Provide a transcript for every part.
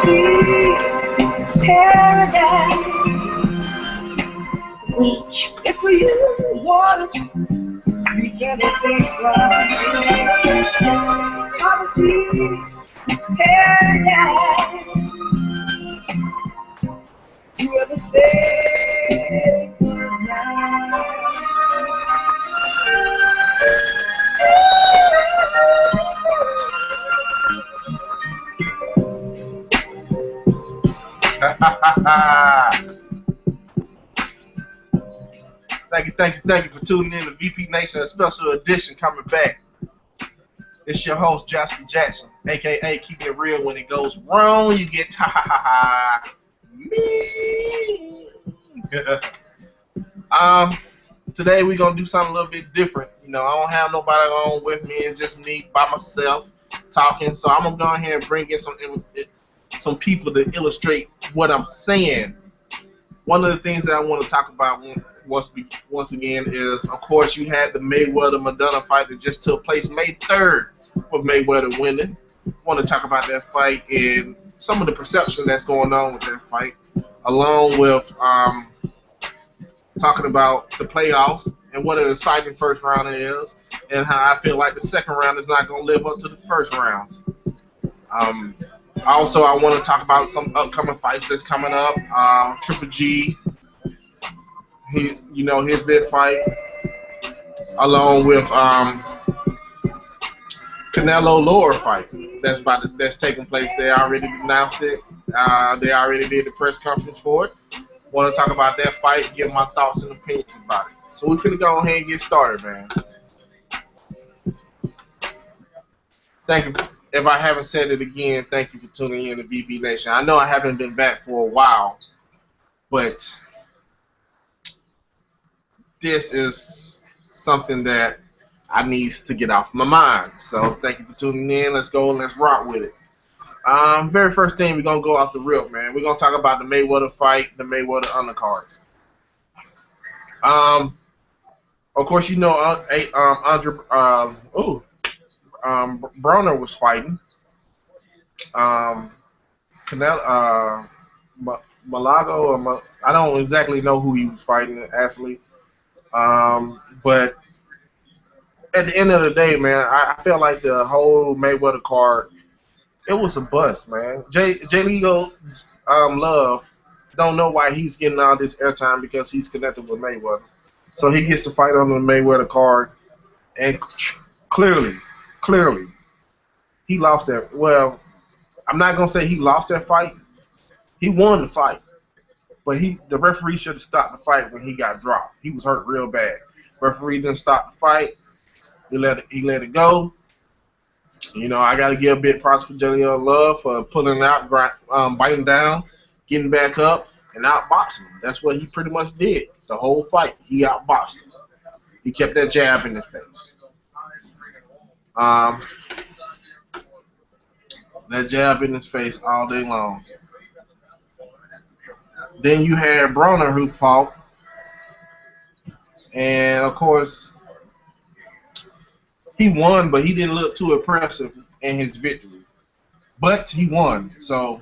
Poverty's paradise. Which, if you want it, you can think right. Poverty's paradise. You ever say goodnight? Thank you for tuning in to VP Nation, a special edition coming back. It's your host, Jasper Jackson, a.k.a. Keeping It Real. When it goes wrong, you get me. Today we're going to do something a little bit different. You know, I don't have nobody on with me. It's just me by myself talking. So I'm going to go ahead and bring in some people to illustrate what I'm saying. One of the things that I want to talk about once again is, of course, you had the Mayweather-Maidana fight that just took place May 3rd with Mayweather winning. I want to talk about that fight and some of the perception that's going on with that fight, along with talking about the playoffs and what an exciting first round is, and how I feel like the second round is not going to live up to the first rounds. Also, I want to talk about some upcoming fights that's coming up. Triple G, his big fight, along with Canelo Lower fight that's taking place. They already announced it. They already did the press conference for it. Want to talk about that fight, give my thoughts and opinions about it. So we're gonna go ahead and get started, man. Thank you. If I haven't said it again, thank you for tuning in to VB Nation. I know I haven't been back for a while, but this is something that I need to get off my mind. So thank you for tuning in. Let's go and let's rock with it. Very first thing, we're going to go off the rip, man. We're going to talk about the Mayweather fight, the Mayweather undercards. Of course, you know, Broner was fighting. Canelo, Malago, or I don't exactly know who he was fighting, actually. But at the end of the day, man, I felt like the whole Mayweather card, it was a bust, man. Jay Lego Love don't know why he's getting all this airtime because he's connected with Mayweather. So he gets to fight on the Mayweather card, and clearly, he lost that. Well, I'm not gonna say he lost that fight. He won the fight, but the referee should have stopped the fight when he got dropped. He was hurt real bad. Referee didn't stop the fight. He let it go. You know, I gotta give a bit props for JL Love for pulling out, biting down, getting back up, and outboxing him. That's what he pretty much did the whole fight. He outboxed him. He kept that jab in his face. That jab in his face all day long. Then you had Broner who fought, and of course he won, but he didn't look too impressive in his victory. But he won, so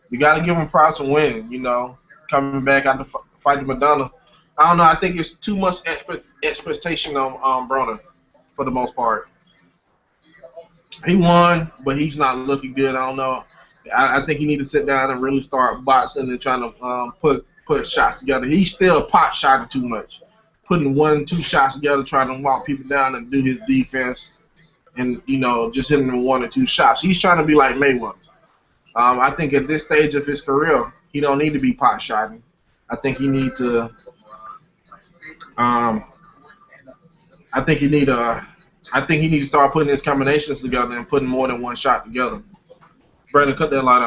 you got to give him props for winning. You know, coming back after fighting Maidana. I don't know. I think it's too much expectation on Broner for the most part. He won, but he's not looking good. I don't know. I think he need to sit down and really start boxing and trying to put shots together. He's still pot shotting too much, putting 1, 2 shots together, trying to walk people down and do his defense, and just hitting them 1 or 2 shots. He's trying to be like Mayweather. I think at this stage of his career, he don't need to be pot shotting. I think he need to. I think he need to start putting his combinations together and putting more than 1 shot together. Brandon, cut that light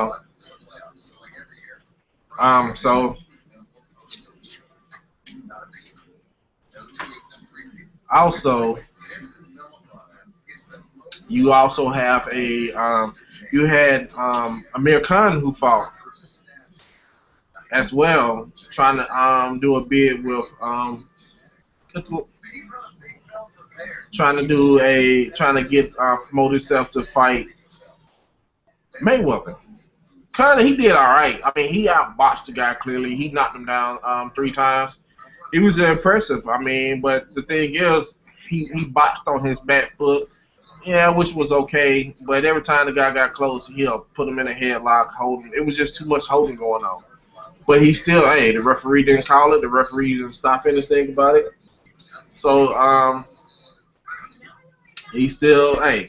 on. So also, you also have you had Amir Khan who fought as well, trying to do a bid with trying to get promote himself to fight Mayweather. Kind of, he did all right. I mean, he outboxed the guy clearly. He knocked him down 3 times. He was impressive. I mean, but the thing is, he boxed on his back foot. Yeah, which was okay. But every time the guy got close, he'll put him in a headlock, hold him. It was just too much holding going on. But he still, hey, the referee didn't call it. The referee didn't stop anything about it. So he still, hey,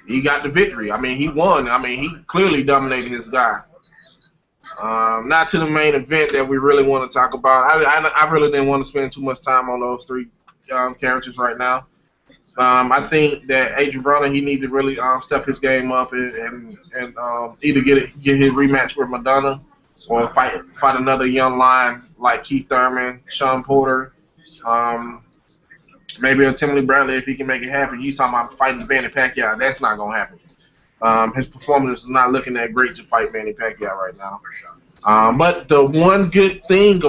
he got the victory. I mean, he won. I mean, he clearly dominated his guy. Not to the main event that we really want to talk about. I really didn't want to spend too much time on those three characters right now. I think that Adrian Broner, he needs to really step his game up and either get his rematch with Maidana or fight another young lion like Keith Thurman, Sean Porter, um, maybe a Timothy Bradley if he can make it happen. He's talking about fighting Manny Pacquiao. That's not gonna happen. His performance is not looking that great to fight Manny Pacquiao right now. But the one good thing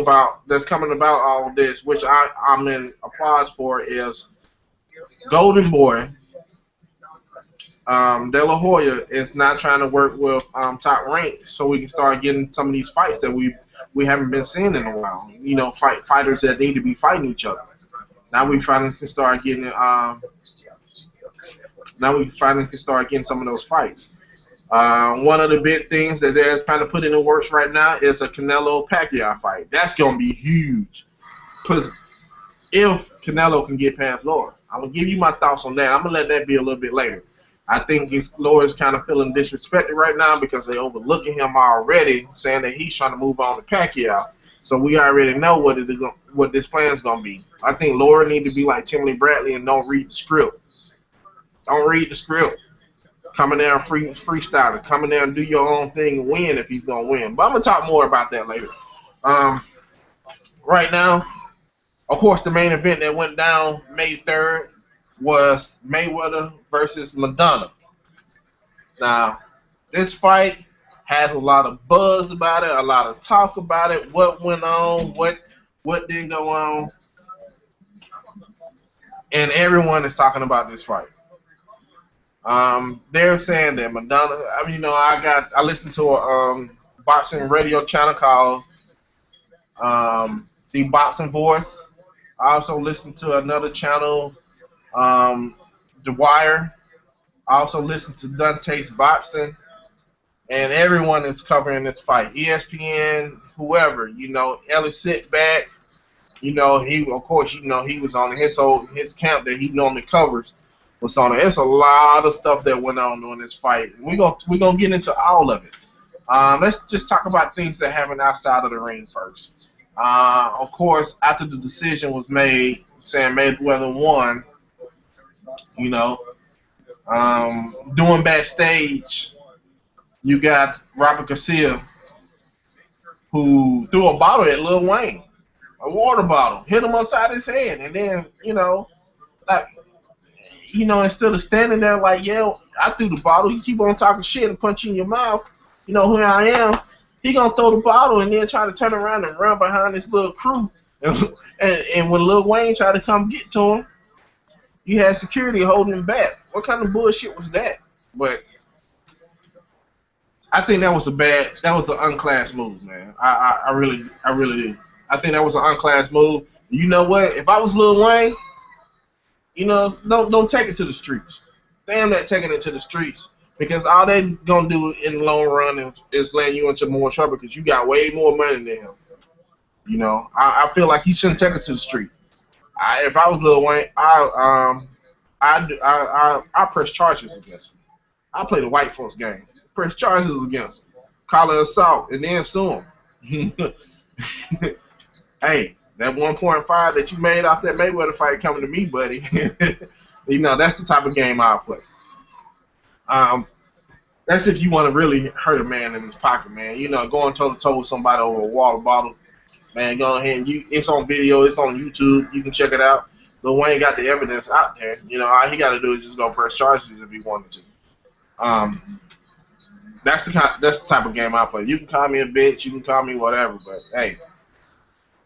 that's coming about all this, which I'm in applause for, is Golden Boy De La Hoya is not trying to work with Top Rank, so we can start getting some of these fights that we haven't been seeing in a while. You know, fighters that need to be fighting each other. Now we finally can start getting some of those fights. One of the big things that they're trying to put in the works right now is a Canelo Pacquiao fight. That's gonna be huge. Because if Canelo can get past Laura, I'm gonna give you my thoughts on that. I'm gonna let that be a little bit later. I think Laura's kind of feeling disrespected right now because they overlooking him already, saying that he's trying to move on to Pacquiao. So we already know what this plan's gonna be. I think Laura need to be like Timothy Bradley and don't read the script. Don't read the script. Come in there and freestyle. Come in there and do your own thing and win if he's gonna win. But I'm gonna talk more about that later. Right now, of course, the main event that went down May 3rd was Mayweather versus Maidana. Now, this fight has a lot of buzz about it, a lot of talk about it, what went on, what didn't go on, and everyone is talking about this fight. They're saying that Maidana. I mean, you know, I listened to a boxing radio channel called The Boxing Voice. I also listened to another channel, The Wire. I also listened to Dante's Boxing, and everyone is covering this fight. ESPN, whoever, you know, Ellie Sitback, you know, he was on his camp that he normally covers was on it. It's a lot of stuff that went on during this fight. We're gonna get into all of it. Let's just talk about things that happened outside of the ring first. Of course, after the decision was made, saying Mayweather won, you know, doing backstage, you got Robert Garcia, who threw a bottle at Lil Wayne, a water bottle, hit him upside his head, and then, you know, like, you know, instead of standing there like, yeah, I threw the bottle, you keep on talking shit and punch you in your mouth, you know who I am, he gonna throw the bottle and then try to turn around and run behind this little crew. And when Lil Wayne tried to come get to him, you had security holding him back. What kind of bullshit was that? But I think that was an unclass move, man. I really do. I think that was an unclass move. You know what? If I was Lil Wayne, you know, don't take it to the streets. Damn that taking it to the streets. Because all they gonna do in the long run is land you into more trouble because you got way more money than him. You know, I feel like he shouldn't take it to the street. If I was Lil Wayne, I press charges against him. I play the white folks game. Press charges against him. Call it assault and then sue him. Hey, that 1.5 that you made off that Mayweather fight coming to me, buddy. You know, that's the type of game I'll play. That's if you want to really hurt a man in his pocket, man. You know, going toe to toe with somebody over a water bottle, man. Go ahead. It's on video. It's on YouTube. You can check it out. Lil Wayne got the evidence out there. You know, all he got to do is just go press charges if he wanted to. That's the type of game I play. You can call me a bitch. You can call me whatever. But hey,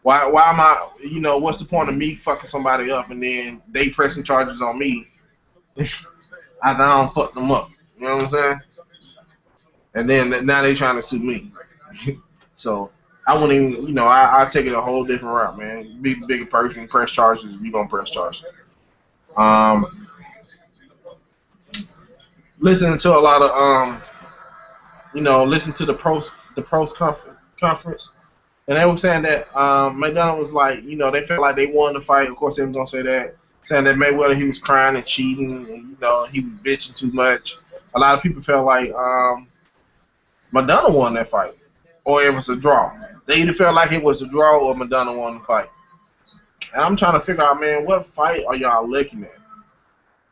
why am I? You know, what's the point of me fucking somebody up and then they pressing charges on me? I don't fuck them up. You know what I'm saying? and then now they trying to sue me. So I wouldn't even, I take it a whole different route, man. Be the bigger person, press charges. You gonna press charges. Um, Listening to a lot of listen to the pros conference, and they were saying that Maidana was like, they felt like they won the fight. Of course, they was gonna say that, saying that Mayweather he was crying and cheating, and he was bitching too much. A lot of people felt like Maidana won that fight, or it was a draw. They either felt like it was a draw or Maidana won the fight. And I'm trying to figure out, man, what fight are y'all looking at?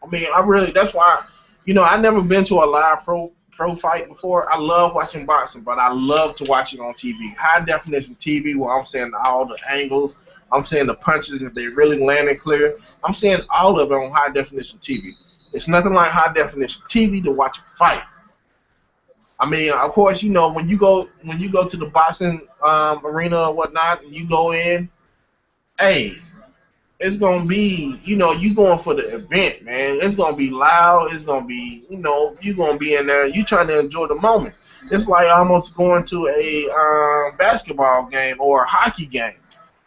I mean, that's why, I never been to a live pro fight before. I love watching boxing, but I love to watch it on TV. High definition TV where I'm seeing all the angles. I'm seeing the punches if they really landing clear. I'm seeing all of it on high definition TV. It's nothing like high definition TV to watch a fight. I mean, of course, when you go to the boxing arena or whatnot, and you go in, hey, it's gonna be, you going for the event, man. It's gonna be loud. It's gonna be, you gonna be in there. You trying to enjoy the moment. It's like almost going to a basketball game or a hockey game.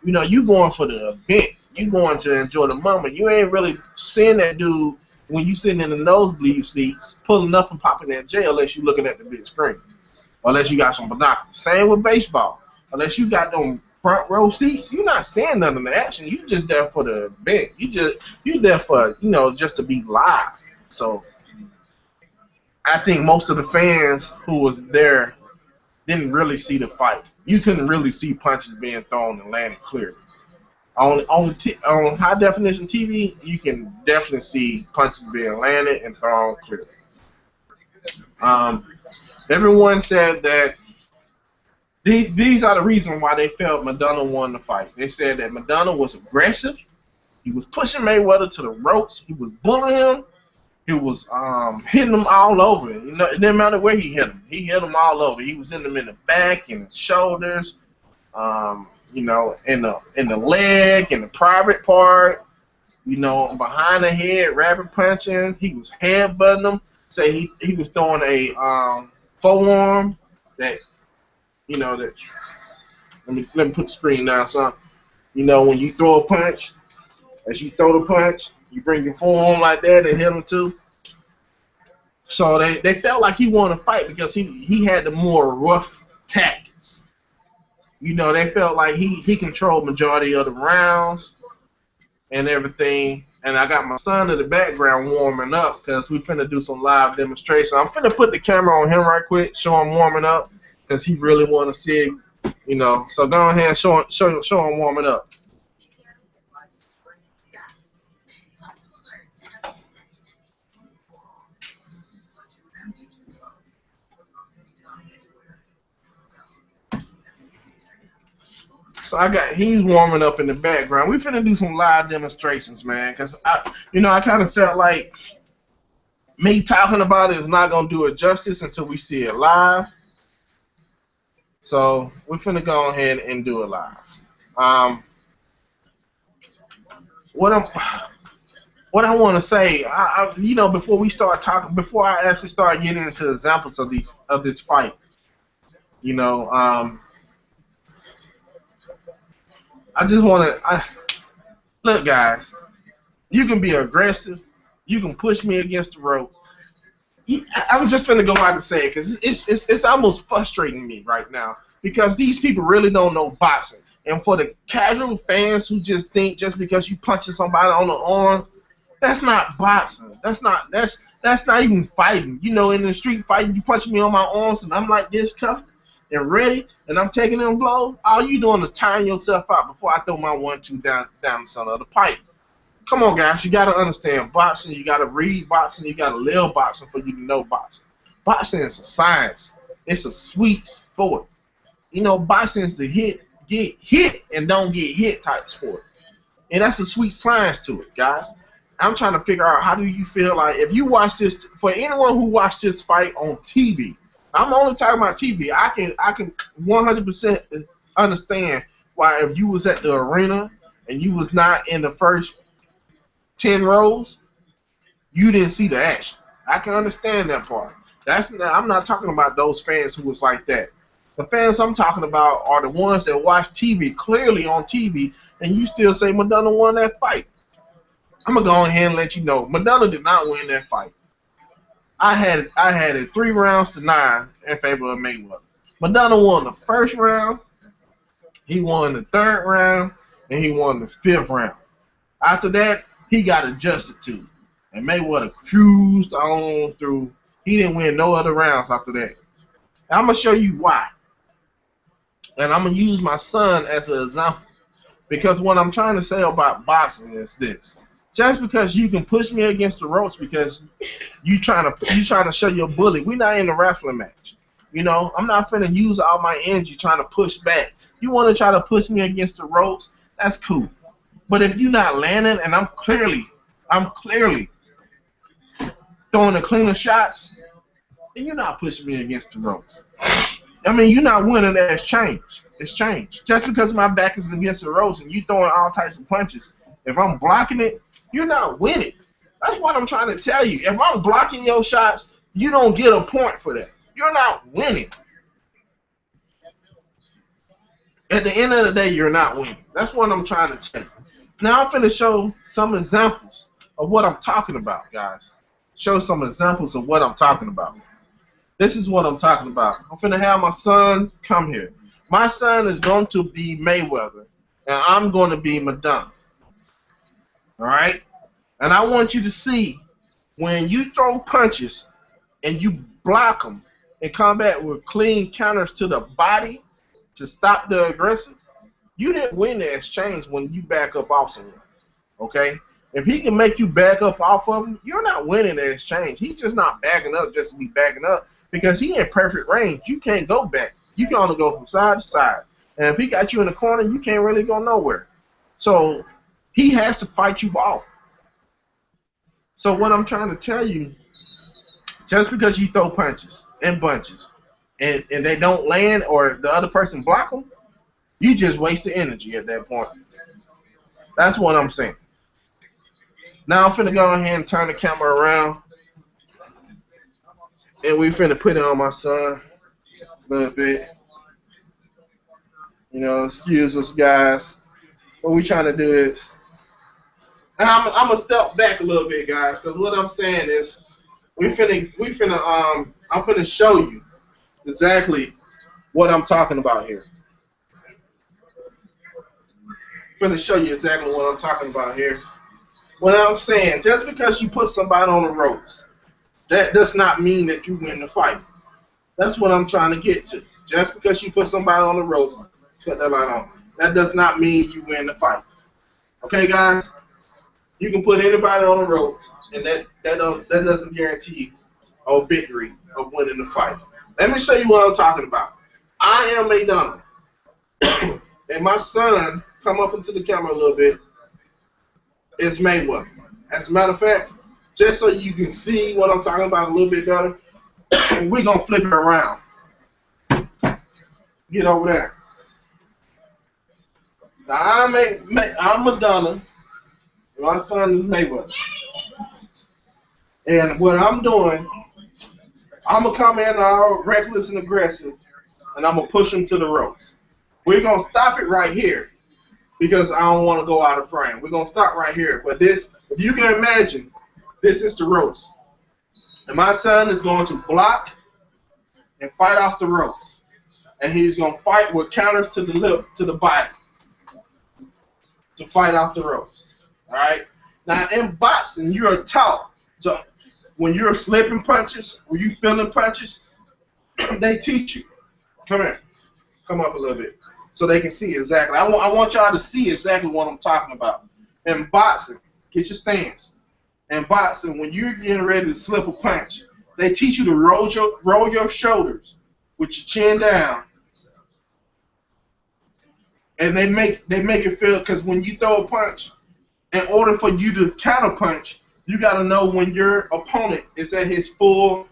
You going for the event. You going to enjoy the moment. You ain't really seeing that dude when you sitting in the nosebleed seats, pulling up and popping that J unless you looking at the big screen, unless you got some binoculars. Same with baseball. Unless you got them front row seats, you're not seeing none of the action. You just there for the event. You there for just to be live. So I think most of the fans who was there didn't really see the fight. You couldn't really see punches being thrown and landing clearly. On high definition TV, you can definitely see punches being landed and thrown clearly. Um, Everyone said that these are the reasons why they felt Maidana won the fight. They said that Maidana was aggressive. He was pushing Mayweather to the ropes. He was bullying him. He was hitting him all over. It didn't matter where he hit him. He hit him all over. He was hitting him in the back, in the shoulders, in the leg, in the private part, behind the head, rabbit punching. He was headbutting him. Say he was throwing a forearm that, that. Let me put the screen down, son. When you throw a punch, as you throw the punch, you bring your forearm like that and hit him too. So they felt like he won a fight because he had the more rough tactics. They felt like he controlled majority of the rounds and everything. And I got my son in the background warming up because we finna do some live demonstration. I'm finna put the camera on him right quick, show him warming up because he really want to see it, So go ahead and show him warming up. So he's warming up in the background. We finna do some live demonstrations, man, because I kind of felt like me talking about it is not gonna do it justice until we see it live. So we're finna go ahead and do it live. What I want to say, before I actually start getting into examples of this fight, I just want to look, guys. You can be aggressive. You can push me against the ropes. I'm just gonna go out and say it because it's almost frustrating me right now because these people really don't know boxing. And for the casual fans who just think just because you punching somebody on the arm, that's not boxing. That's not even fighting. In the street fighting, you punch me on my arms and I'm like this cuffed and ready, and I'm taking them blows. All you doing is tiring yourself out before I throw my 1-2 down the center of the pipe. Come on, guys. You got to understand boxing. You got to read boxing. You got to live boxing for you to know boxing. Boxing is a science. It's a sweet sport. Boxing is the get hit and don't get hit type sport. And that's a sweet science to it, guys. I'm trying to figure out how do you feel like if you watch this, for anyone who watched this fight on TV, I'm only talking about TV. I can 100% understand why if you was at the arena and you was not in the first 10 rows, you didn't see the action. I can understand that part. I'm not talking about those fans who was like that. The fans I'm talking about are the ones that watch TV clearly on TV, and you still say Maidana won that fight. I'm gonna go ahead and let you know Maidana did not win that fight. I had it 3 rounds to 9 in favor of Mayweather. Maidana won the first round, he won the third round, and he won the fifth round. After that, he got adjusted to, and Mayweather cruised on through. He didn't win no other rounds after that. And I'm gonna show you why, and I'm gonna use my son as an example because what I'm trying to say about boxing is this: just because you can push me against the ropes because you trying to show your bully, we're not in a wrestling match. You know, I'm not finna use all my energy trying to push back. You want to try to push me against the ropes? That's cool. But if you're not landing, and I'm clearly throwing the cleaner shots, then you're not pushing me against the ropes. I mean, you're not winning. That's changed. It's changed. Just because my back is against the ropes and you throwing all types of punches, if I'm blocking it, you're not winning. That's what I'm trying to tell you. If I'm blocking your shots, you don't get a point for that. You're not winning. At the end of the day, you're not winning. That's what I'm trying to tell you. Now I'm finna show some examples of what I'm talking about, guys. Show some examples of what I'm talking about. This is what I'm talking about. I'm finna have my son come here. My son is going to be Mayweather, and I'm going to be Maidana. All right? And I want you to see when you throw punches and you block them and come back with clean counters to the body to stop the aggressor, you didn't win the exchange when you back up off someone. Okay? If he can make you back up off of him, you're not winning the exchange. He's just not backing up just to be backing up because he in perfect range. You can't go back. You can only go from side to side. And if he got you in the corner, you can't really go nowhere. So he has to fight you off. So what I'm trying to tell you, just because you throw punches and bunches and they don't land or the other person block them, you just wasted energy at that point. That's what I'm saying. Now I'm finna go ahead and turn the camera around, and we finna put it on my son a little bit. You know, excuse us, guys. What we trying to do is, and I'm gonna step back a little bit, guys, because what I'm saying is, I'm finna show you exactly what I'm talking about here. I'm finna show you exactly what I'm talking about here. What I'm saying, just because you put somebody on the ropes, that does not mean that you win the fight. That's what I'm trying to get to. Just because you put somebody on the ropes, put that light on, that does not mean you win the fight. Okay, guys? You can put anybody on the ropes, and that doesn't guarantee a victory of winning the fight. Let me show you what I'm talking about. I am Maidana, and my son, come up into the camera a little bit, is Mayweather. As a matter of fact, just so you can see what I'm talking about a little bit better, we're going to flip it around. Get over there. Now, I'm Maidana. My son is Mayweather. And what I'm doing, I'm going to come in all reckless and aggressive, and I'm going to push him to the ropes. We're going to stop it right here because I don't want to go out of frame. We're going to stop right here. But this, if you can imagine, this is the ropes. And my son is going to block and fight off the ropes. And he's going to fight with counters to the lip, to the body, to fight off the ropes. All right? Now, in boxing, you're taught to, when you're slipping punches, when you're feeling punches, they teach you. Come here. Come up a little bit so they can see exactly. I want y'all to see exactly what I'm talking about. In boxing, get your stance. In boxing, when you're getting ready to slip a punch, they teach you to roll your shoulders with your chin down. And they make it feel, because when you throw a punch, in order for you to counter punch, you got to know when your opponent is at his full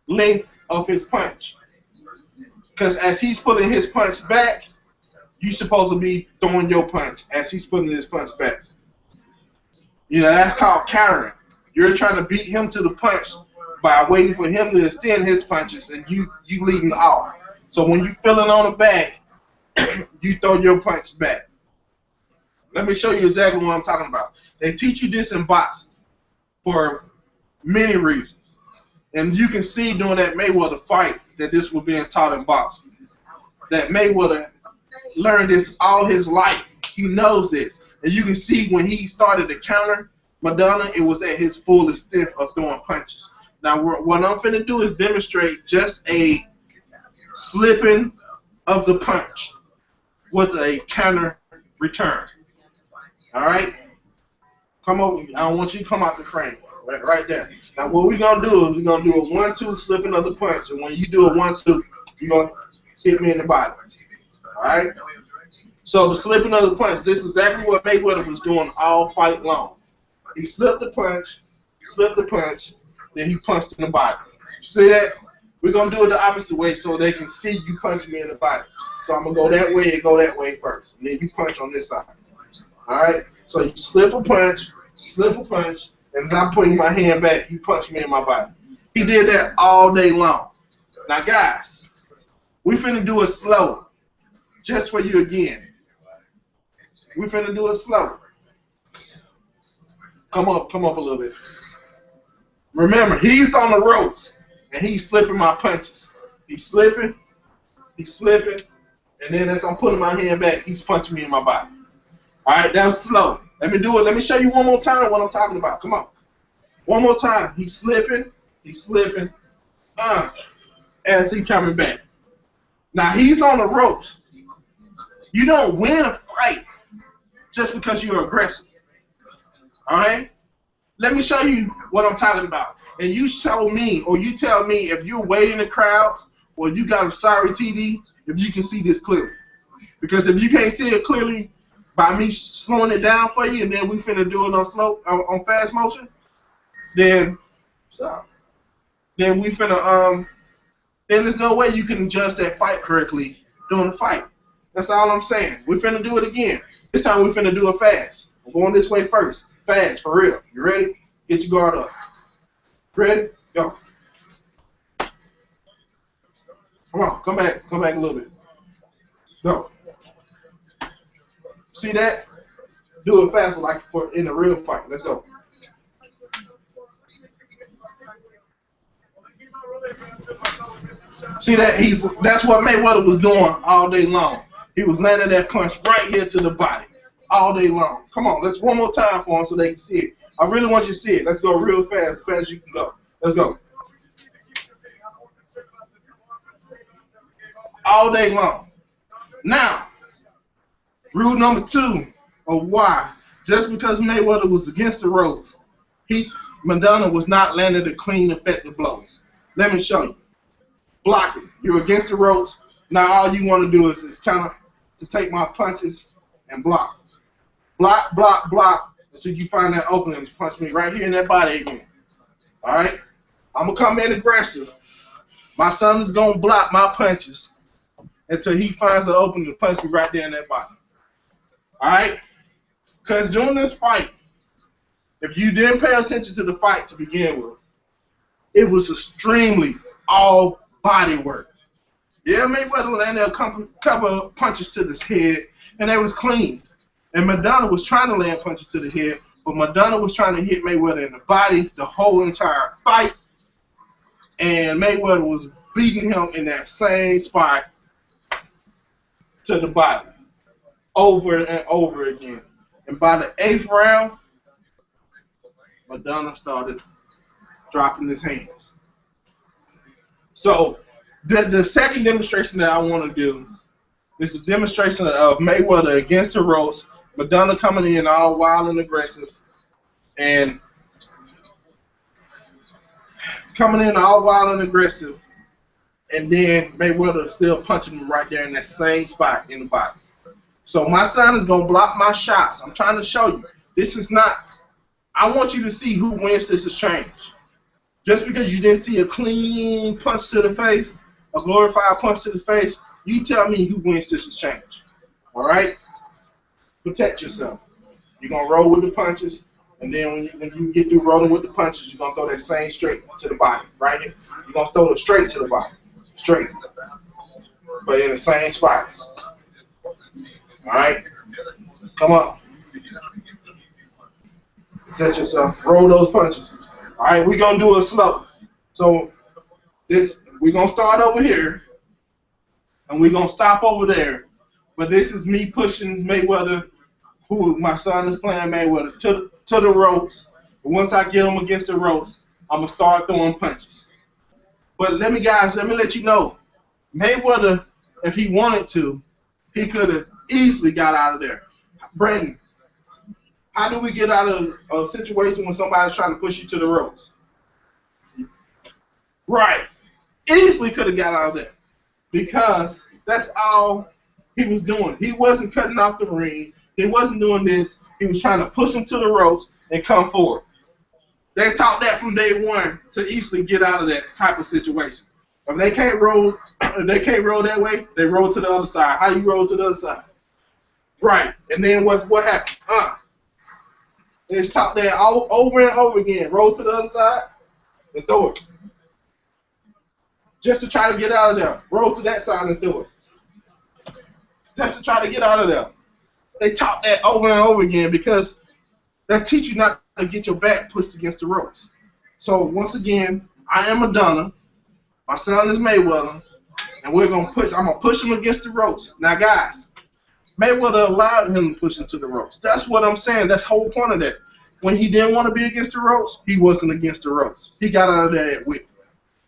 length of his punch. Because as he's putting his punch back, you're supposed to be throwing your punch as he's putting his punch back. You know, that's called countering. You're trying to beat him to the punch by waiting for him to extend his punches and you leading off. So when you feeling on the back, you throw your punch back. Let me show you exactly what I'm talking about. They teach you this in boxing for many reasons. And you can see during that Mayweather fight that this was being taught in boxing. That Mayweather learned this all his life. He knows this. And you can see when he started to counter Maidana, it was at his full extent of throwing punches. Now, what I'm finna do is demonstrate just a slipping of the punch with a counter return. All right? Come over. I don't want you to come out the frame. Right there. Now, what we're going to do is we're going to do a 1-2 slipping of the punch. And when you do a 1-2, you're going to hit me in the body. All right? So the slipping of the punch, this is exactly what Mayweather was doing all fight long. He slipped the punch, then he punched in the body. You see that? We're going to do it the opposite way so they can see you punch me in the body. So I'm going to go that way and go that way first. And then you punch on this side. All right? So you slip a punch, and I'm putting my hand back, you punch me in my body. He did that all day long. Now, guys, we finna do it slow, just for you again. We finna do it slow. Come up a little bit. Remember, he's on the ropes, and he's slipping my punches. He's slipping, and then as I'm putting my hand back, he's punching me in my body. All right, that's slow. Let me do it. Let me show you one more time what I'm talking about. Come on. One more time. He's slipping, as he's coming back. Now, he's on the ropes. You don't win a fight just because you're aggressive. All right? Let me show you what I'm talking about. And you show me, or you tell me if you're way in the crowds or you got a sorry TV, if you can see this clearly. Because if you can't see it clearly by me slowing it down for you and then we finna do it on fast motion, then we finna then there's no way you can adjust that fight correctly during the fight. That's all I'm saying. We're finna do it again. This time we're finna do it fast. I'm going this way first. Fast, for real. You ready? Get your guard up. Ready? Go. Come on, come back a little bit. Go. See that? Do it faster like in a real fight. Let's go. See that? That's what Mayweather was doing all day long. He was landing that punch right here to the body all day long. Come on, let's one more time for him so they can see it. I really want you to see it. Let's go real fast, as fast as you can go. Let's go. All day long. Now, rule number 2 of why, just because Mayweather was against the ropes, Maidana was not landing the clean, effective blows. Let me show you. Blocking. You're against the ropes. Now all you want to do is kind of to take my punches and block. Block, block, block until you find that opening to punch me right here in that body again. All right? I'm going to come in aggressive. My son is going to block my punches until he finds an opening to punch me right there in that body. All right? Because during this fight, if you didn't pay attention to the fight to begin with, it was extremely all body work. Yeah, Mayweather landed a couple of punches to the head, and they was clean. And Maidana was trying to land punches to the head, but Maidana was trying to hit Mayweather in the body the whole entire fight, and Mayweather was beating him in that same spot to the body over and over again. And by the 8th round, Maidana started dropping his hands. So the second demonstration that I want to do is a demonstration of Mayweather against the ropes, Maidana coming in all wild and aggressive, and then Mayweather still punching him right there in that same spot in the body. So my son is going to block my shots. I'm trying to show you. This is not, I want you to see who wins this exchange. Just because you didn't see a clean punch to the face, a glorified punch to the face, you tell me who wins this exchange. All right? Protect yourself. You're going to roll with the punches, And then when you get through rolling with the punches, you're going to throw that same straight to the body, right here. You're going to throw it straight to the body. Straight. But in the same spot. All right? Come on. Touch yourself. Roll those punches. All right, we're going to do it slow. So we're going to start over here. And we're going to stop over there. But this is me pushing Mayweather, who my son is playing Mayweather, to the ropes. And once I get him against the ropes, I'm going to start throwing punches. But let me let you know, Mayweather, if he wanted to, he could have easily got out of there. Brandon, how do we get out of a situation when somebody's trying to push you to the ropes? Right. Easily could have got out of there. Because that's all he was doing. He wasn't cutting off the ring. He wasn't doing this. He was trying to push him to the ropes and come forward. They taught that from day one to easily get out of that type of situation. If they can't roll that way, they roll to the other side. How do you roll to the other side? Right. And then what happened? It's taught that over and over again. Roll to the other side and throw it. Just to try to get out of there. Roll to that side and throw it. Just to try to get out of there. They taught that over and over again because that teach you not to get your back pushed against the ropes. So once again, I am Maidana. My son is Mayweather, and I'm gonna push him against the ropes. Now, guys, Mayweather allowed him to push him to the ropes. That's what I'm saying. That's the whole point of that. When he didn't want to be against the ropes, he wasn't against the ropes. He got out of there at will.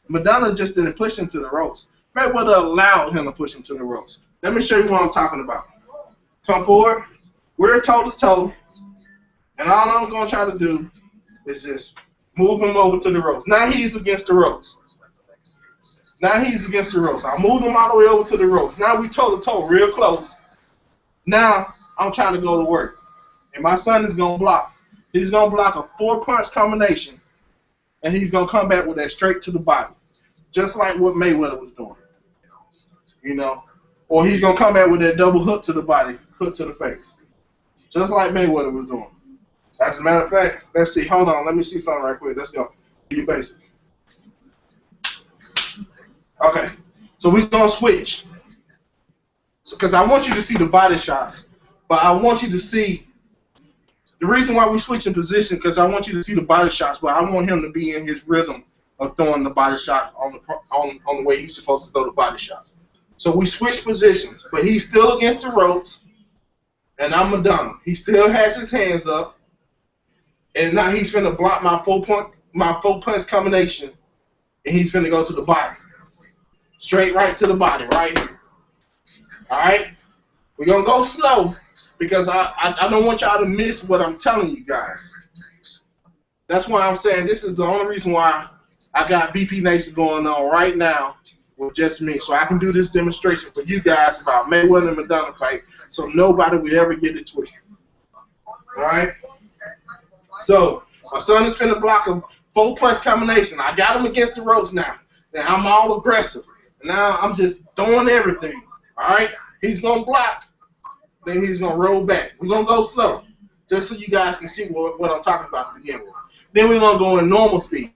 Maidana just didn't push him to the ropes. Mayweather allowed him to push him to the ropes. Let me show you what I'm talking about. Come forward. We're toe to toe. And all I'm going to try to do is just move him over to the ropes. Now he's against the ropes. Now he's against the ropes. I moved him all the way over to the ropes. Now we toe to toe, real close. Now I'm trying to go to work. And my son is going to block. He's going to block a 4-punch combination. And he's going to come back with that straight to the body. Just like what Mayweather was doing. You know? Or he's going to come back with that double hook to the body, hook to the face. Just like Mayweather was doing. As a matter of fact, let's see. Hold on. Let me see something right quick. Let's go. You basic. Okay. So we're going to switch. Because I want you to see the body shots. But I want you to see the reason why we switch in position, because I want you to see the body shots, but I want him to be in his rhythm of throwing the body shot on the way he's supposed to throw the body shots. So we switch positions, but he's still against the ropes, and I'm Maidana. He still has his hands up, and now he's finna block my 4-punch combination, and he's finna go to the body. Straight right to the body, right here. All right? We're going to go slow because I don't want y'all to miss what I'm telling you guys. That's why I'm saying this is the only reason why I got VP Nation going on right now with just me. So I can do this demonstration for you guys about Mayweather and Maidana fight so nobody will ever get it twisted. All right? So my son is finna block a 4-punch combination. I got him against the ropes now. Now I'm all aggressive. Now I'm just throwing everything. All right? He's going to block. Then he's going to roll back. We're going to go slow, just so you guys can see what I'm talking about to begin with. Then we're going to go in normal speed.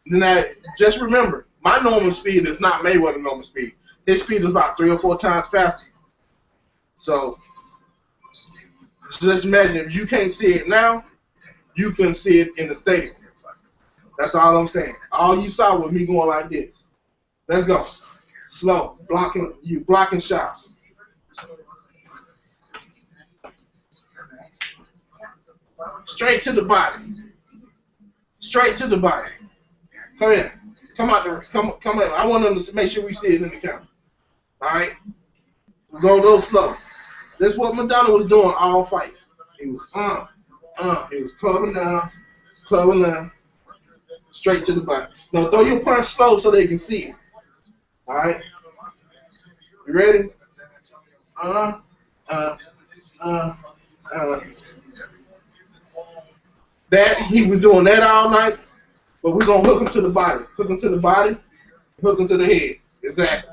Then just remember, my normal speed is not Mayweather's normal speed. His speed is about 3 or 4 times faster. So just imagine if you can't see it now, you can see it in the stadium. That's all I'm saying. All you saw was me going like this. Let's go. Slow. Blocking shots. Straight to the body. Straight to the body. Come in. Come out there. Come in. I want them to make sure we see it in the camera. All right? We're going to go slow. This is what Maidana was doing all fight. He was he was clubbing down, straight to the body. Now throw your punch slow so they can see it. All right? You ready? That he was doing that all night, but we're gonna hook him to the body, hook him to the body, hook him to the head. Exactly.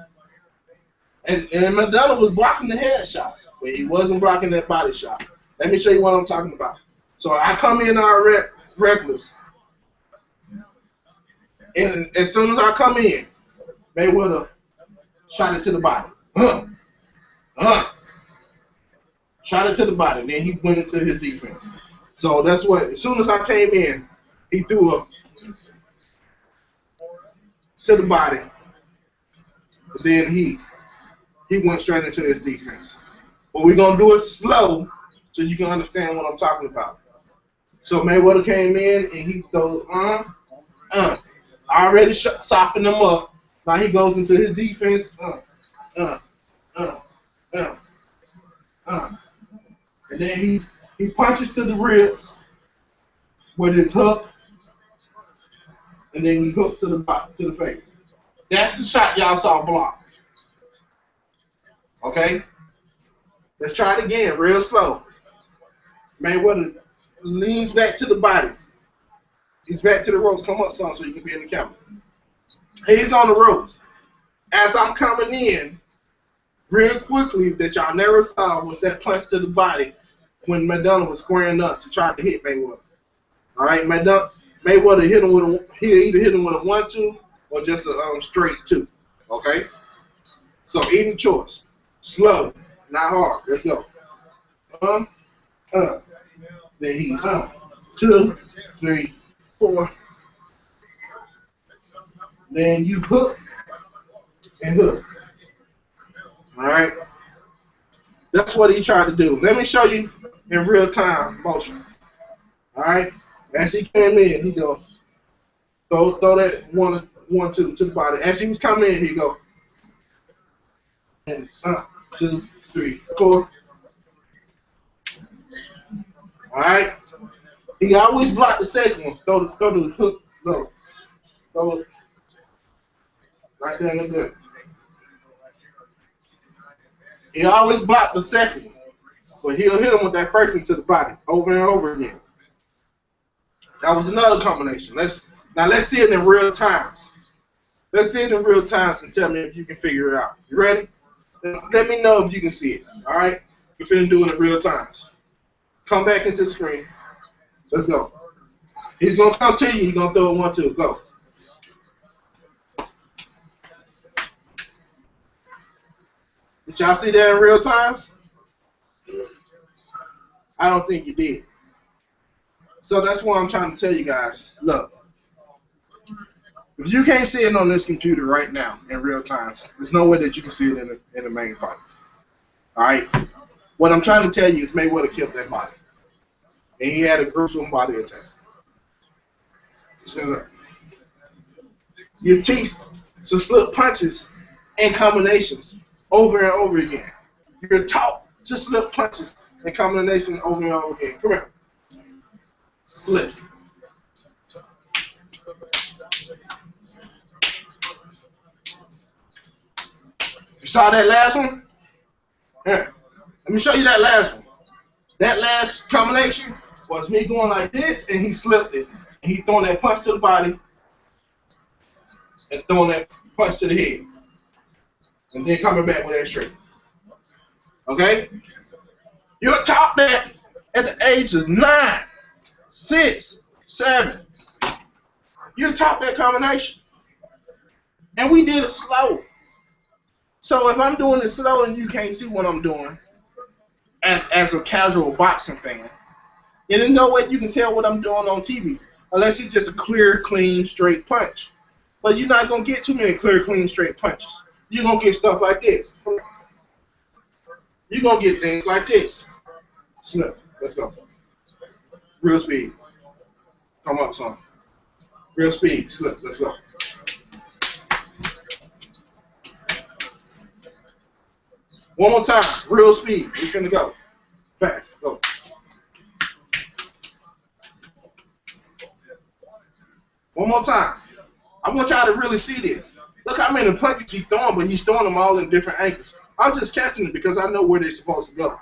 And Maidana was blocking the head shots, but he wasn't blocking that body shot. Let me show you what I'm talking about. So I come in our reckless, and as soon as I come in, Mayweather shot it to the body. Shot it to the body. Then he went into his defense. So that's what. As soon as I came in, he threw up to the body. But then he went straight into his defense. But we're gonna do it slow so you can understand what I'm talking about. So Mayweather came in and he goes, I already softened him up. Now he goes into his defense, and then he punches to the ribs with his hook, and then he hooks to the face. That's the shot y'all saw block. Okay? Let's try it again, real slow. Mayweather leans back to the body. He's back to the ropes. Come up, son, so you can be in the camera. He's on the ropes. As I'm coming in, real quickly, that y'all never saw was that punch to the body when Maidana was squaring up to try to hit Mayweather. All right, Mayweather hit him with he'll either hit him with a 1-2 or just a straight 2. Okay. So either choice, slow, not hard. Let's go. Then he 2, 3, 4. Then you hook and hook. All right. That's what he tried to do. Let me show you in real time motion. All right. As he came in, he go throw that 1-2 to the body. As he was coming in, he go and 2, 3, 4. All right. He always blocked the second one. Throw the hook low. Throw it right there and good. He always blocked the second one, but he'll hit him with that first one to the body over and over again. That was another combination. Let's see it in real times. Let's see it in real times and tell me if you can figure it out. You ready? Let me know if you can see it. All right? We're finna do it in real times. Come back into the screen. Let's go. He's gonna come to you. He's gonna throw a 1-2. Go. Did y'all see that in real times? I don't think you did. So that's why I'm trying to tell you guys, look, if you can't see it on this computer right now in real times, there's no way that you can see it in the main fight. All right? What I'm trying to tell you is Mayweather killed that body. And he had a gruesome body attack. So look, you teach to slip punches and combinations over and over again. You're taught to slip punches and combinations over and over again. Come here. Slip. You saw that last one? Here. Let me show you that last one. That last combination was me going like this, and he slipped it. And he throwing that punch to the body and throwing that punch to the head. And then coming back with that straight. Okay? You're taught that at the age of 9, 6, 7. You're taught that combination. And we did it slow. So if I'm doing it slow and you can't see what I'm doing, as a casual boxing fan, and there's no way you can tell what I'm doing on TV unless it's just a clear, clean, straight punch. But you're not going to get too many clear, clean, straight punches. You're going to get stuff like this. You're going to get things like this. Slip. Let's go. Real speed. Come up, son. Real speed. Slip. Let's go. One more time. Real speed. We're finna go. Fast. Go. One more time. I want y'all to really see this. Look how many punches he's throwing, but he's throwing them all in different angles. I'm just catching it because I know where they're supposed to go.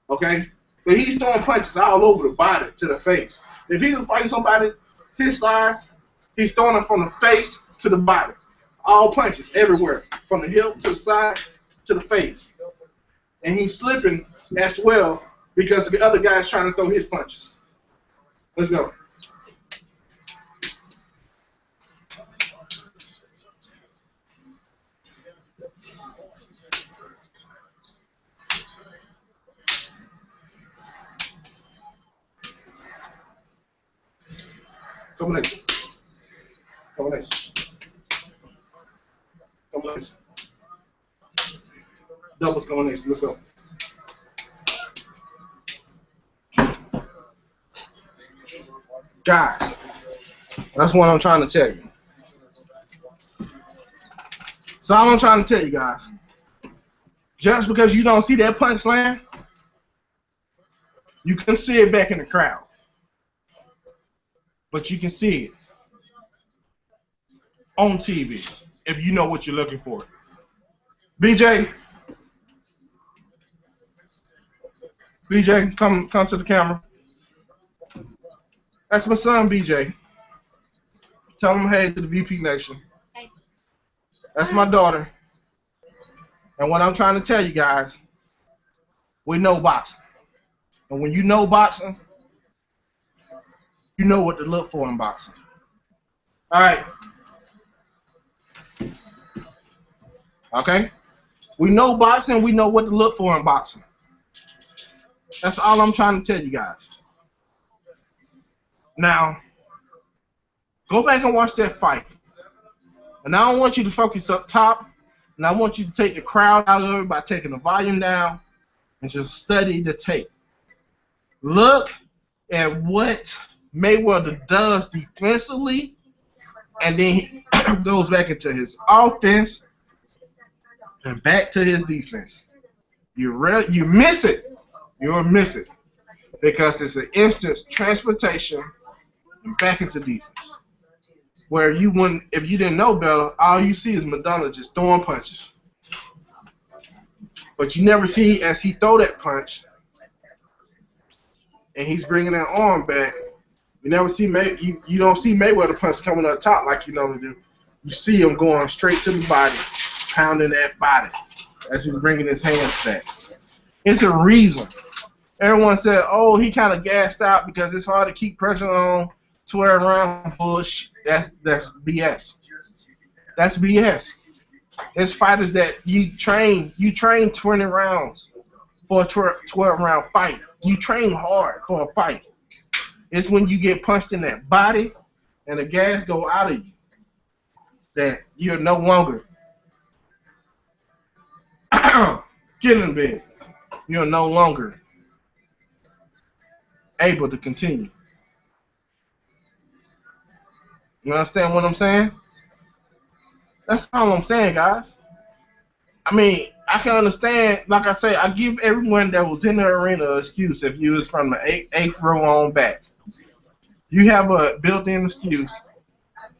Okay? But he's throwing punches all over the body to the face. If he was fighting somebody his size, he's throwing them from the face to the body. All punches everywhere. From the hip to the side to the face. And he's slipping as well because the other guy's trying to throw his punches. Let's go. Come next. Come next. Come next. Doubles coming next. Let's go. Guys, that's what I'm trying to tell you. So all I'm trying to tell you guys, just because you don't see that punch land, you can see it back in the crowd. But you can see it on TV if you know what you're looking for. BJ, come to the camera. That's my son, BJ. Tell him hey to the VP Nation. Hey. That's my daughter. And what I'm trying to tell you guys, we know boxing. And when you know boxing, you know what to look for in boxing. All right. Okay? We know boxing, we know what to look for in boxing. That's all I'm trying to tell you guys. Now, go back and watch that fight. And I don't want you to focus up top, and I want you to take the crowd out of it by taking the volume down and just study the tape. Look at what Mayweather does defensively, and then he goes back into his offense and back to his defense. You miss it. You'll miss it because it's an instant transportation and back into defense. Where you wouldn't, if you didn't know better, all you see is Maidana just throwing punches. But you never see as he throw that punch and he's bringing that arm back. You never see you don't see Mayweather punch coming up top like you normally do. You see him going straight to the body, pounding that body as he's bringing his hands back. It's a reason. Everyone said, oh, he kind of gassed out because it's hard to keep pressure on 12 round push. That's BS. That's BS. There's fighters that you train 20 rounds for a 12 round fight. You train hard for a fight. It's when you get punched in that body and the gas go out of you that you're no longer getting big. You're no longer able to continue. You understand what I'm saying? That's all I'm saying, guys. I mean, I can understand, like I say, I give everyone that was in the arena an excuse if you was from the eighth row on back. You have a built-in excuse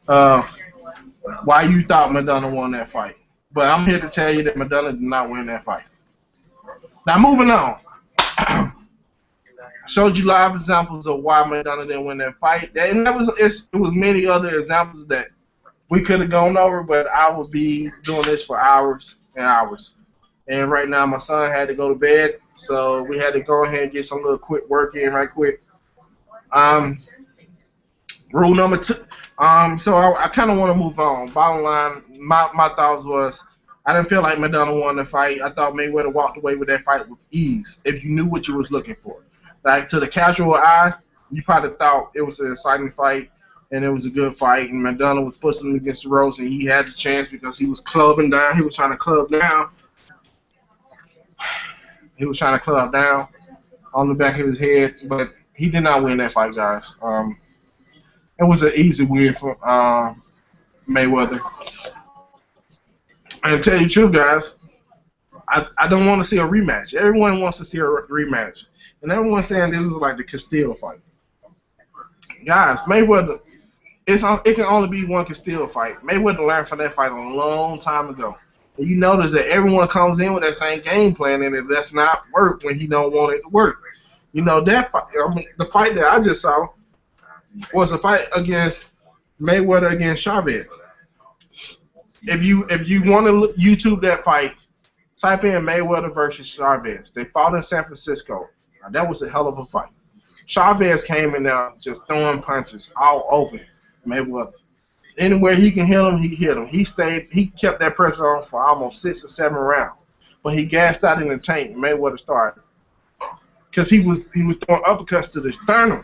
of why you thought Maidana won that fight. But I'm here to tell you that Maidana did not win that fight. Now, moving on. I showed you live examples of why Maidana didn't win that fight. And it was many other examples that we could have gone over, but I would be doing this for hours and hours. And right now, my son had to go to bed, so we had to go ahead and get some little quick work in right quick. Rule number 2. So I kind of want to move on. Bottom line, my thoughts was I didn't feel like Maidana won the fight. I thought Mayweather walked away with that fight with ease if you knew what you was looking for. Like, to the casual eye, you probably thought it was an exciting fight and it was a good fight, and Maidana was pushing him against the ropes, and he had the chance because he was clubbing down. He was trying to club down. He was trying to club down on the back of his head, but he did not win that fight, guys. It was an easy win for Mayweather. And to tell you the truth, guys, I don't want to see a rematch. Everyone wants to see a rematch. And everyone's saying this is like the Castillo fight. Guys, Mayweather, it can only be one Castillo fight. Mayweather learned from that fight a long time ago. And you notice that everyone comes in with that same game plan, and it does not work when he don't want it to work. You know, that fight, the fight that I just saw was a fight against Mayweather against Chavez. If you want to YouTube that fight, type in Mayweather versus Chavez. They fought in San Francisco. Now, that was a hell of a fight. Chavez came in there just throwing punches all over Mayweather. Anywhere he can hit him, he hit him. He kept that pressure on for almost 6 or 7 rounds. But he gassed out in the tank. Mayweather started because he was throwing uppercuts to the sternum.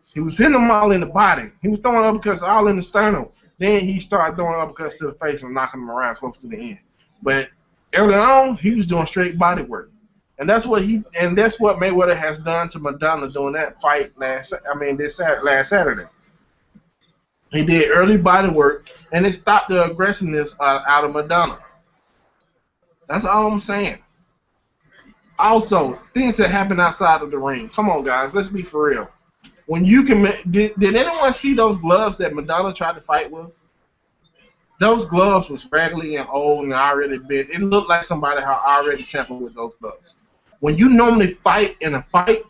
He was hitting them all in the body. He was throwing uppercuts all in the sternum. Then he started throwing uppercuts to the face and knocking them around close to the end. But early on, he was doing straight body work. And that's what Mayweather has done to Maidana during that fight last Saturday. He did early body work, and it stopped the aggressiveness out of Maidana. That's all I'm saying. Also, things that happen outside of the ring. Come on, guys, let's be for real. When you can, did anyone see those gloves that Maidana tried to fight with? Those gloves was raggedy and old and already bent. It looked like somebody had already tampered with those gloves. When you normally fight in a fight,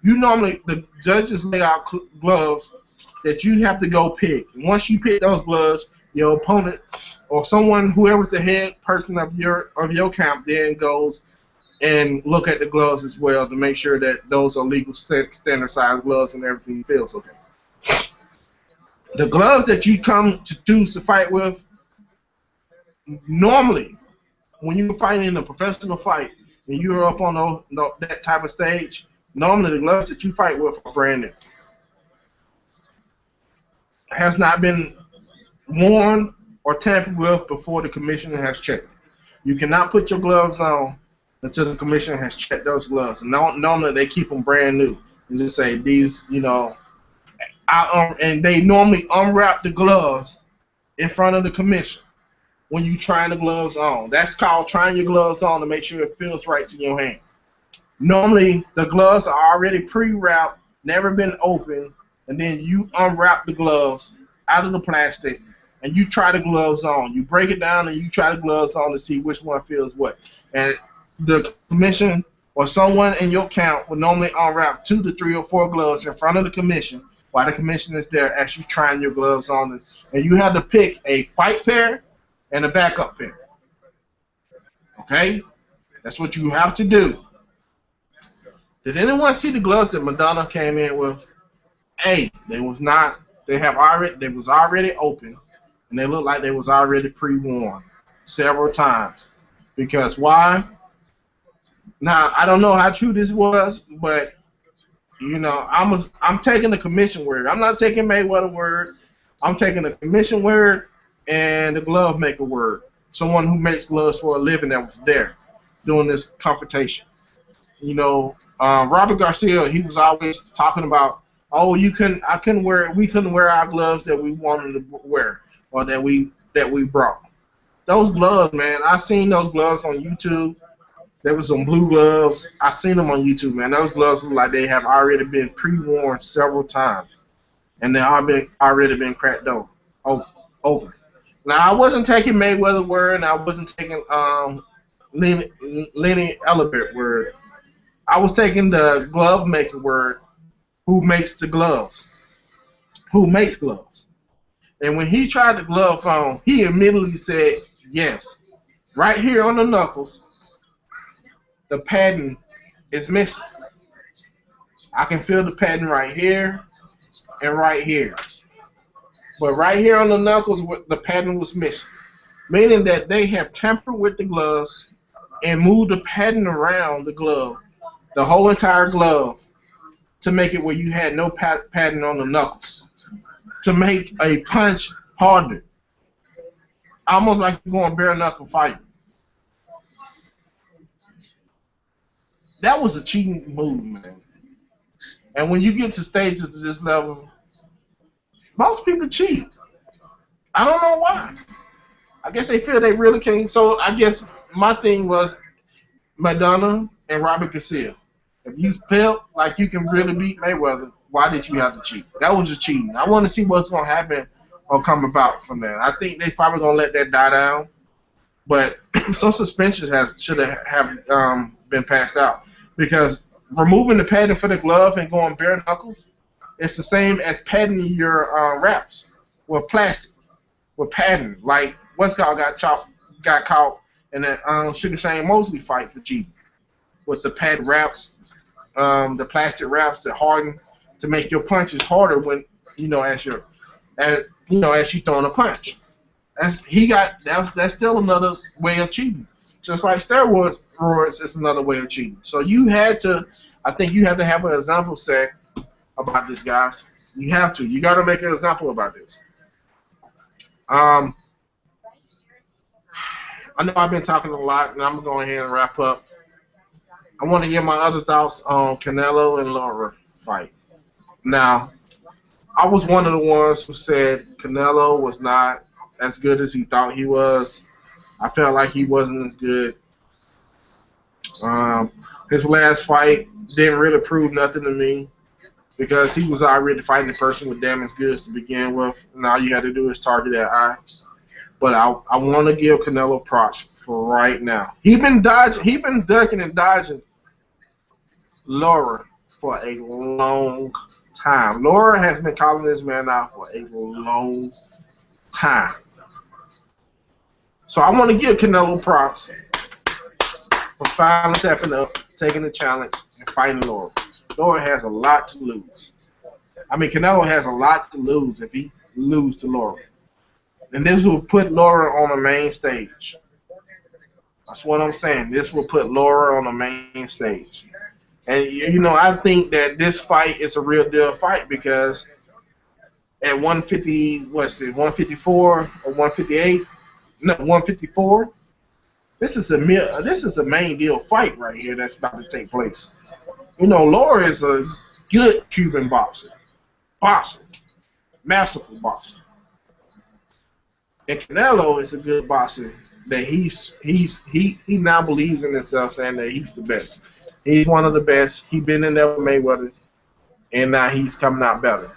the judges lay out gloves that you have to go pick. And once you pick those gloves, your opponent or whoever's the head person of your camp then goes and look at the gloves as well to make sure that those are legal standard size gloves and everything feels okay. The gloves that you come to choose to fight with, normally, when you're fighting in a professional fight and you're up on that type of stage, normally the gloves that you fight with are brand new. Has not been worn or tampered with before the commissioner has checked. You cannot put your gloves on until the commissioner has checked those gloves. And normally they keep them brand new and just say these, and they normally unwrap the gloves in front of the commission when you trying the gloves on. That's called trying your gloves on to make sure it feels right to your hand. Normally the gloves are already pre-wrapped, never been opened, and then you unwrap the gloves out of the plastic and you try the gloves on. You break it down and you try the gloves on to see which one feels what. And the commission or someone in your count will normally unwrap 2 to 3 or 4 gloves in front of the commission while the commission is there as you trying your gloves on. And you have to pick a fight pair and a backup pair. Okay? That's what you have to do. Did anyone see the gloves that Maidana came in with? They was already open, and they looked like they was already pre-worn several times. Because why? Now I don't know how true this was, but I'm taking the commission word. I'm not taking Mayweather word. I'm taking the commission word and the glove maker word. Someone who makes gloves for a living that was there doing this confrontation. Robert Garcia, he was always talking about, we couldn't wear our gloves that we wanted to wear or that we brought. Those gloves, man, I seen those gloves on YouTube. There was some blue gloves. I seen them on YouTube, man. Those gloves look like they have already been pre-worn several times, and they already been cracked over. Now I wasn't taking Mayweather word, and I wasn't taking Lenny Elibert word. I was taking the glove maker word. Who makes the gloves? Who makes gloves? And when he tried the glove on, he immediately said, yes. Right here on the knuckles, the padding is missing. I can feel the padding right here and right here. But right here on the knuckles, the padding was missing. Meaning that they have tampered with the gloves and moved the padding around the glove, the whole entire glove, to make it where you had no padding on the knuckles, to make a punch harder, almost like you're going bare knuckle fighting. That was a cheating move, man. And when you get to stages of this level, most people cheat. I don't know why. I guess they feel they really can't. So I guess my thing was Maidana and Robert Garcia. If you felt like you can really beat Mayweather, why did you have to cheat? That was just cheating. I want to see what's going to happen or come about from that. I think they probably going to let that die down, but some suspensions should have been passed out, because removing the padding for the glove and going bare knuckles, it's the same as padding your wraps with plastic, with padding. Like Westcott got caught in that Sugar Shane Mosley fight for cheating with the pad wraps. the plastic wraps to harden to make your punches harder when as you throwing a punch. That's still another way of cheating. Just like steroids is another way of cheating. So I think you have to have an example set about this, guys. You have to. You got to make an example about this. Um, I know I've been talking a lot, and I'm gonna go ahead and wrap up. I want to get my other thoughts on Canelo and Lara fight. Now, I was one of the ones who said Canelo was not as good as he thought he was. I felt like he wasn't as good. Um, his last fight didn't really prove nothing to me because he was already fighting a person with damaged goods to begin with, and all you had to do is target that eye. But I want to give Canelo props for right now. He's been ducking and dodging Lara for a long time. Lara has been calling this man out for a long time. So I want to give Canelo props for finally stepping up, taking the challenge, and fighting Lara. Lara has a lot to lose. I mean, Canelo has a lot to lose if he loses to Lara. And this will put Lara on the main stage. That's what I'm saying. This will put Lara on the main stage. And, I think that this fight is a real deal fight because at 150, 154 or 158? No, 154. This is a main deal fight right here that's about to take place. Lara is a good Cuban boxer, masterful boxer. And Canelo is a good boxer that he now believes in himself, saying that he's the best. He's one of the best. He's been in there with Mayweather, and now he's coming out better.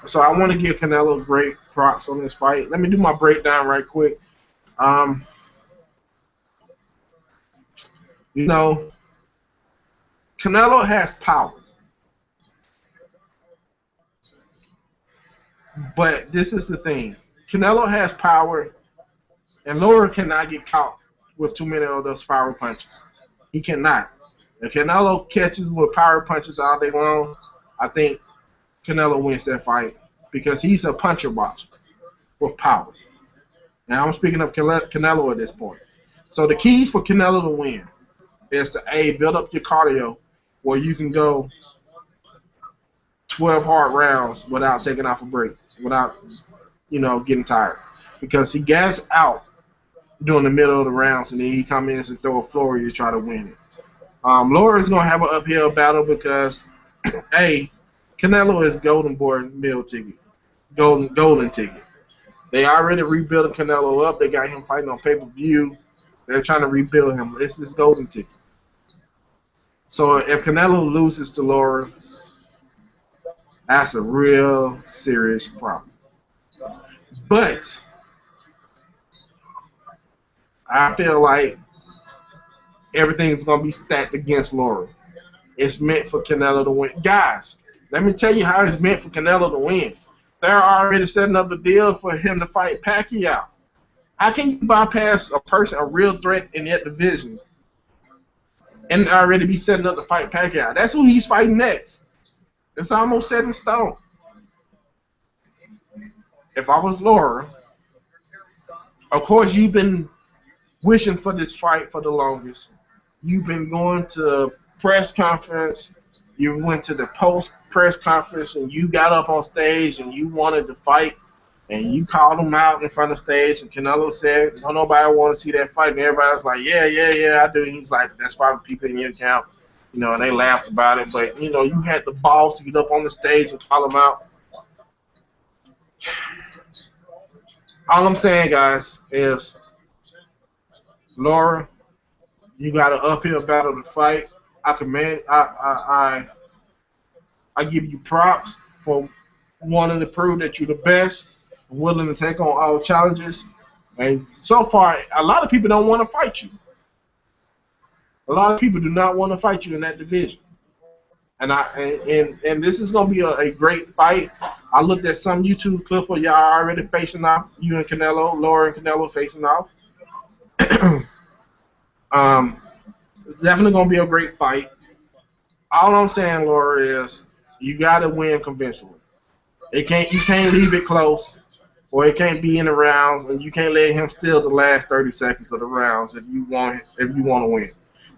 So I want to give Canelo great props on this fight. Let me do my breakdown right quick. Canelo has power. But this is the thing. Canelo has power, and Lara cannot get caught with too many of those power punches. He cannot. If Canelo catches with power punches all day long, I think Canelo wins that fight because he's a puncher boxer with power. Now I'm speaking of Canelo at this point. So the keys for Canelo to win is to build up your cardio where you can go 12 hard rounds without taking off a break, without getting tired, because he gas out during the middle of the rounds and then he comes in and throw a flurry to try to win it. Lara is gonna have an uphill battle because Canelo is golden boy meal ticket, golden ticket. They already rebuilding Canelo up. They got him fighting on pay-per-view. They're trying to rebuild him. It's his golden ticket. So if Canelo loses to Lara, that's a real serious problem. But I feel like everything's going to be stacked against Lara. It's meant for Canelo to win. Guys, let me tell you how it's meant for Canelo to win. They're already setting up a deal for him to fight Pacquiao. How can you bypass a real threat in that division, and already be setting up to fight Pacquiao? That's who he's fighting next. It's almost set in stone. If I was Lara, of course you've been wishing for this fight for the longest. You've been going to press conference. You went to the post-press conference and you got up on stage and you wanted to fight and you called him out in front of stage and Canelo said, don't nobody want to see that fight. And everybody was like, yeah, I do. And he's like, that's probably people in your camp. And they laughed about it. But, you had the balls to get up on the stage and call him out. All I'm saying, guys, is Lara, you got an uphill battle to fight. I give you props for wanting to prove that you're the best, willing to take on all challenges. And so far, a lot of people don't want to fight you. A lot of people do not want to fight you in that division. And this is gonna be a great fight. I looked at some YouTube clip of y'all already facing off. You and Canelo, Lara and Canelo facing off. It's definitely gonna be a great fight. All I'm saying, Laura, is you got to win convincingly. You can't leave it close, or it can't be in the rounds, and you can't let him steal the last 30 seconds of the rounds if you want to win.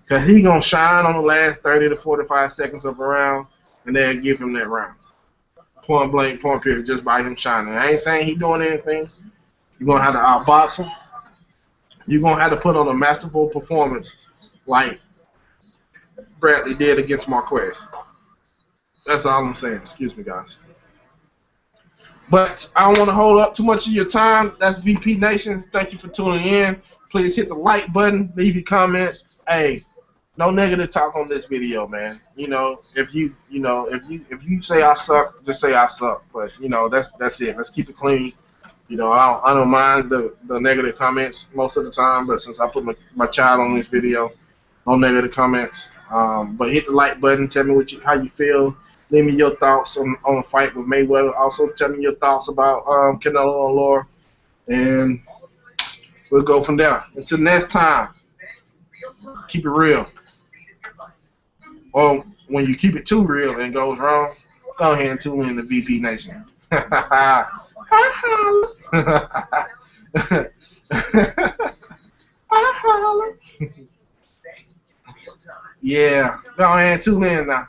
Cause he gonna shine on the last 30 to 45 seconds of a round, and they'll give him that round. Point blank, point period, just by him shining. I ain't saying he doing anything. You're gonna have to outbox him. You're gonna have to put on a masterful performance like Bradley did against Marquez. That's all I'm saying. Excuse me, guys. But I don't want to hold up too much of your time. That's VP Nation. Thank you for tuning in. Please hit the like button. Leave your comments. Hey, no negative talk on this video, man. If you say I suck, just say I suck. But that's it. Let's keep it clean. I don't mind the negative comments most of the time. But since I put my child on this video, no negative comments. But hit the like button. Tell me how you feel. Leave me your thoughts on the fight with Mayweather. Also, tell me your thoughts about Canelo and Laura, and we'll go from there. Until next time, keep it real. Or when you keep it too real and it goes wrong, go ahead and tune in to VP Nation. Yeah, go ahead and tune in now.